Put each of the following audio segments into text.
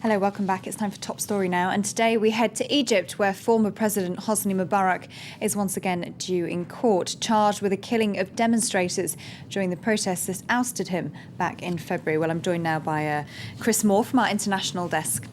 Hello, welcome back. It's time for Top Story now. And today we head to Egypt, where former President Hosni Mubarak is once again due in court, charged with the killing of demonstrators during the protests that ousted him back in February. Well, I'm joined now by Chris Moore from our international desk.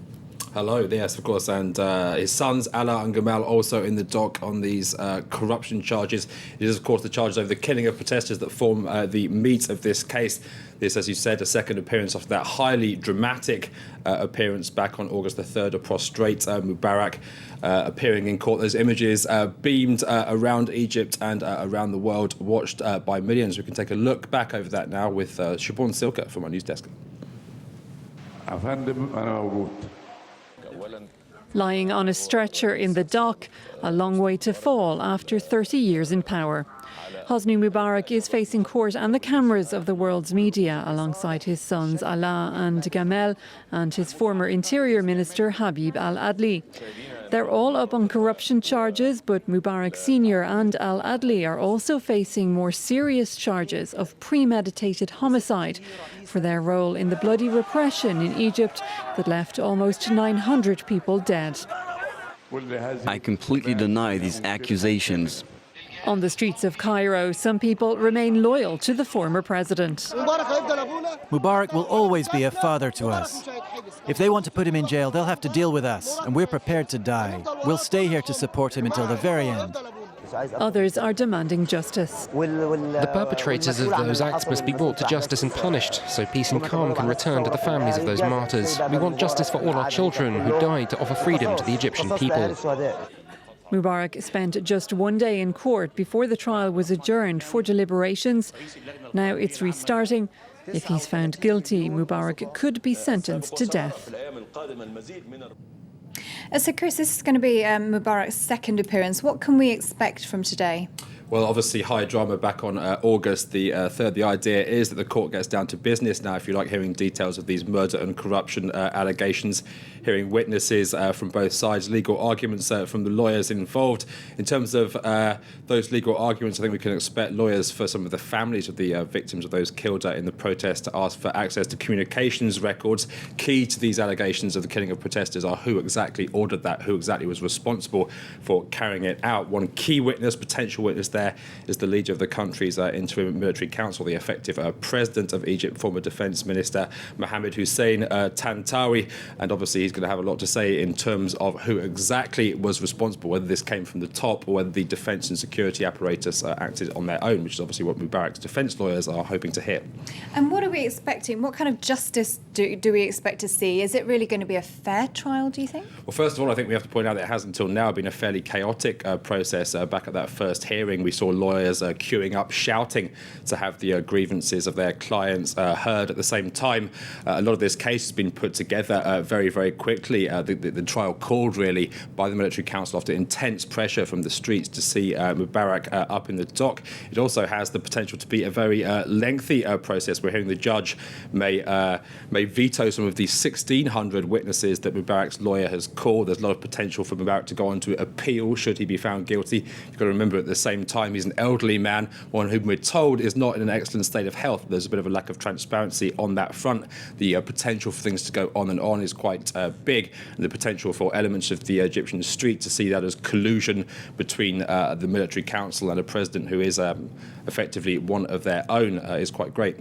Hello, yes, of course, and his sons, Alaa and Gamal, also in the dock on these corruption charges. It is, of course, the charges over the killing of protesters that form the meat of this case. This, as you said, a second appearance after that highly dramatic appearance back on August the 3rd of prostrate Mubarak appearing in court. Those images beamed around Egypt and around the world, watched by millions. We can take a look back over that now with Shibon Silka from our news desk. Lying on a stretcher in the dock, a long way to fall after 30 years in power. Hosni Mubarak is facing court and the cameras of the world's media alongside his sons Alaa and Gamal and his former Interior Minister Habib al-Adli. They're all up on corruption charges, but Mubarak Sr. and al-Adli are also facing more serious charges of premeditated homicide for their role in the bloody repression in Egypt that left almost 900 people dead. I completely deny these accusations. On the streets of Cairo, some people remain loyal to the former president. Mubarak will always be a father to us. If they want to put him in jail, they'll have to deal with us, and we're prepared to die. We'll stay here to support him until the very end. Others are demanding justice. The perpetrators of those acts must be brought to justice and punished, so peace and calm can return to the families of those martyrs. We want justice for all our children who died to offer freedom to the Egyptian people. Mubarak spent just one day in court before the trial was adjourned for deliberations. Now it's restarting. If he's found guilty, Mubarak could be sentenced to death. So, Chris, this is going to be Mubarak's second appearance. What can we expect from today? Well, obviously, high drama back on August the 3rd. The idea is that the court gets down to business now, if you like, hearing details of these murder and corruption allegations, hearing witnesses from both sides, legal arguments from the lawyers involved. In terms of those legal arguments, I think we can expect lawyers for some of the families of the victims of those killed in the protest to ask for access to communications records. Key to these allegations of the killing of protesters are who exactly ordered that, who exactly was responsible for carrying it out. One key witness, potential witness there, is the leader of the country's interim military council, the effective president of Egypt, former defence minister Mohammed Hussein Tantawi. And obviously he's going to have a lot to say in terms of who exactly was responsible, whether this came from the top or whether the defence and security apparatus acted on their own, which is obviously what Mubarak's defence lawyers are hoping to hear. And what are we expecting? What kind of justice do we expect to see? Is it really going to be a fair trial, do you think? Well, first of all, I think we have to point out that it has until now been a fairly chaotic process. Back at that first hearing, we saw lawyers queuing up, shouting to have the grievances of their clients heard at the same time. A lot of this case has been put together very, very quickly. The trial called, really, by the military council after intense pressure from the streets to see Mubarak up in the dock. It also has the potential to be a very lengthy process. We're hearing the judge may veto some of the 1,600 witnesses that Mubarak's lawyer has called. There's a lot of potential for Mubarak to go on to appeal should he be found guilty. You've got to remember at the same time he's an elderly man, one whom we're told is not in an excellent state of health. There's a bit of a lack of transparency on that front. The potential for things to go on and on is quite big, and the potential for elements of the Egyptian street to see that as collusion between the military council and a president who is effectively one of their own is quite great.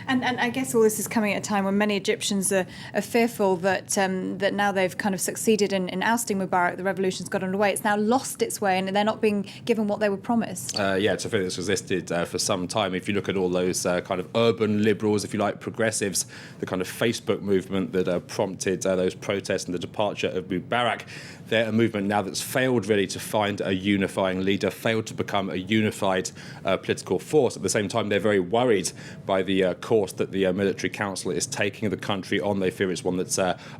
And I guess all this is coming at a time when many Egyptians are fearful that that now they've kind of succeeded in ousting Mubarak, the revolution's got underway. It's now lost its way and they're not being given what they were promised. Yeah, it's a thing that's existed for some time. If you look at all those kind of urban liberals, if you like, progressives, the kind of Facebook movement that prompted those protests and the departure of Mubarak, they're a movement now that's failed really to find a unifying leader, failed to become a unified political force. At the same time, they're very worried by the course that the military council is taking the country on. They fear it's one that's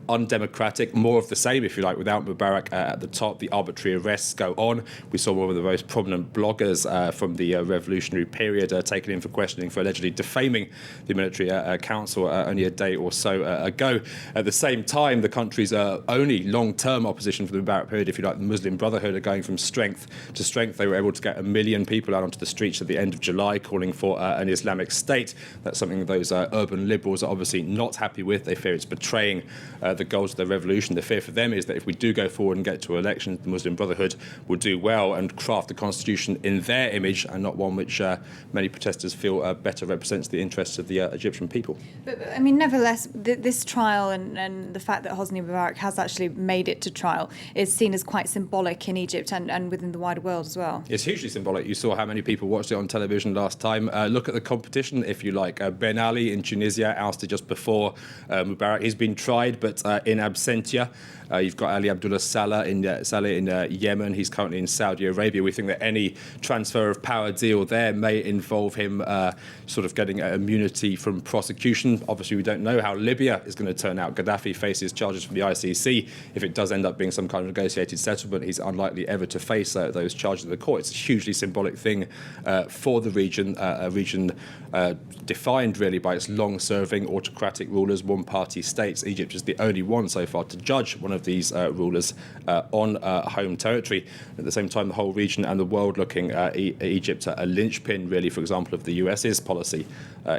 undemocratic, more of the same, if you like, without Mubarak at the top. The arbitrary arrests go on. We saw one of the most prominent bloggers workers from the revolutionary period taken in for questioning for allegedly defaming the military council only a day or so ago. At the same time, the country's only long-term opposition for the Mubarak period, if you like, the Muslim Brotherhood, are going from strength to strength. They were able to get 1 million people out onto the streets at the end of July calling for an Islamic State. That's something those urban liberals are obviously not happy with. They fear it's betraying the goals of the revolution. The fear for them is that if we do go forward and get to elections, the Muslim Brotherhood will do well and craft a constitution in their image and not one which many protesters feel better represents the interests of the Egyptian people. But I mean, nevertheless, this trial and the fact that Hosni Mubarak has actually made it to trial is seen as quite symbolic in Egypt and within the wider world as well. It's hugely symbolic. You saw how many people watched it on television last time. Look at the competition, if you like. Ben Ali in Tunisia, ousted just before Mubarak. He's been tried, but in absentia. You've got Ali Abdullah Saleh in Yemen. He's currently in Saudi Arabia. We think that any transfer of power deal there may involve him sort of getting immunity from prosecution. Obviously, we don't know how Libya is going to turn out. Gaddafi faces charges from the ICC. If it does end up being some kind of negotiated settlement, he's unlikely ever to face those charges in the court. It's a hugely symbolic thing for the region, a region defined really by its long-serving autocratic rulers, one-party states. Egypt is the only one so far to judge one of these rulers on home territory. At the same time, the whole region and the world looking at Egypt a linchpin, really, for example, of the US's policy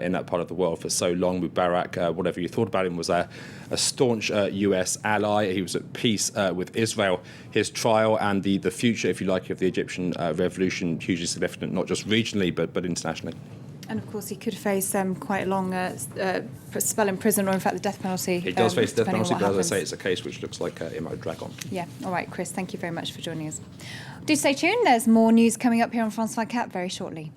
in that part of the world for so long. Mubarak, whatever you thought about him, was a staunch US ally. He was at peace with Israel. His trial and the future, if you like, of the Egyptian revolution, hugely significant, not just regionally, but internationally. And of course, he could face quite a long spell in prison, or in fact, the death penalty. He does face the death penalty, but as I say, happens. it's a case which looks like it might drag on. Yeah. All right, Chris, thank you very much for joining us. Do stay tuned. There's more news coming up here on France 24 very shortly.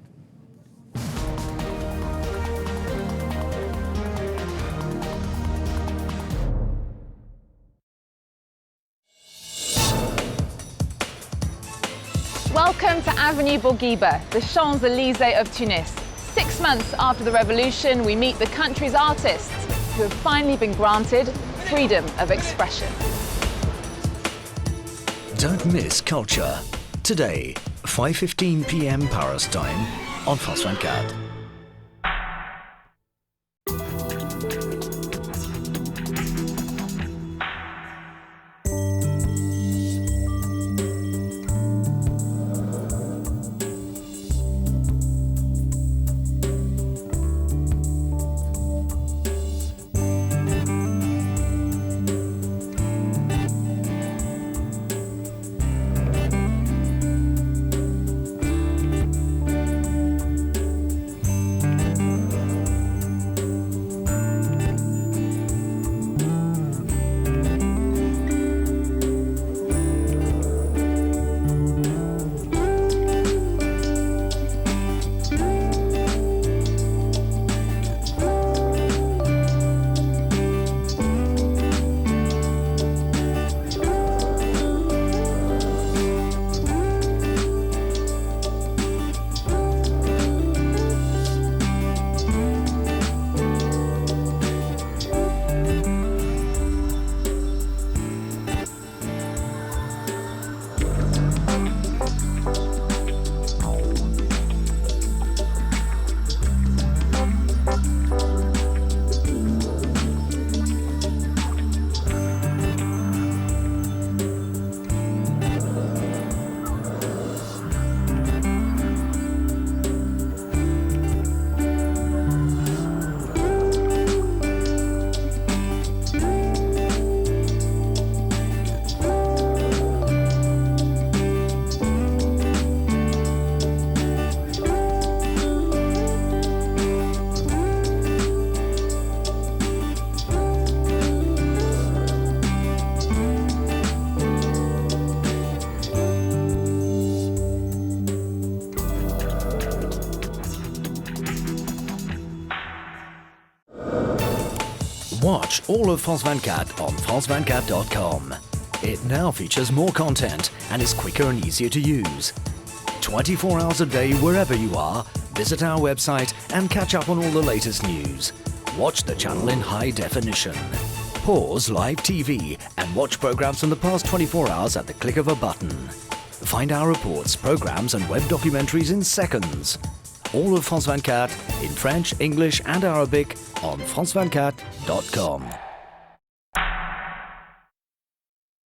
Welcome to Avenue Bourguiba, the Champs-Élysées of Tunis. 6 months after the revolution, we meet the country's artists who have finally been granted freedom of expression. Don't miss culture. Today, 5:15 p.m. Paris time on France 24. Watch all of France 24 on France24.com. It now features more content and is quicker and easier to use. 24 hours a day wherever you are, visit our website and catch up on all the latest news. Watch the channel in high definition. Pause live TV and watch programs from the past 24 hours at the click of a button. Find our reports, programs and web documentaries in seconds. All of France 24 in French, English and Arabic on france24.com.